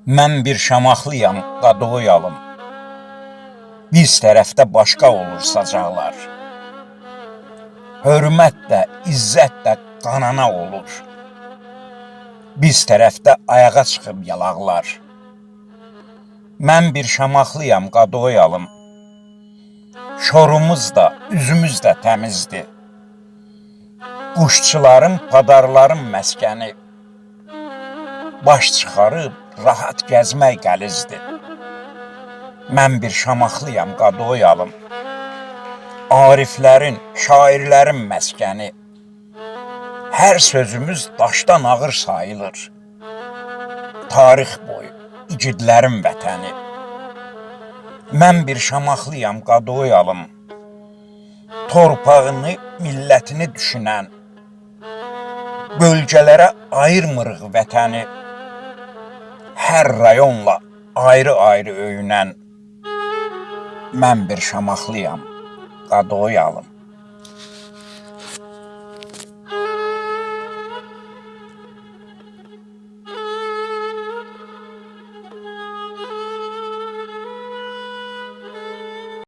Mən bir şamaxlıyam, qadoyalım. Biz tərəfdə başqa olur sacaqlar. Hörmət də, izzət də qanana olur. Biz tərəfdə ayağa çıxıb yalaqlar. Mən bir şamaxlıyam, qadoyalım. Şorumuz da, üzümüz də təmizdir. Quşçuların, padarların məskəni. Baş çıxarıb rahat gəzmək qəlizdir. Mən bir şamaxlıyam, qadoyalım. Ariflərin, şairlərin məskəni. Hər sözümüz daşdan ağır sayılır. Tarix boyu igidlərin vətəni. Mən bir şamaxlıyam, qadoyalım. Torpağını, millətini düşünən, bölgələrə ayırmırıq vətəni. Hər rayonla ayrı-ayrı öyünən, mən bir şamaxlıyam, qadoyalım.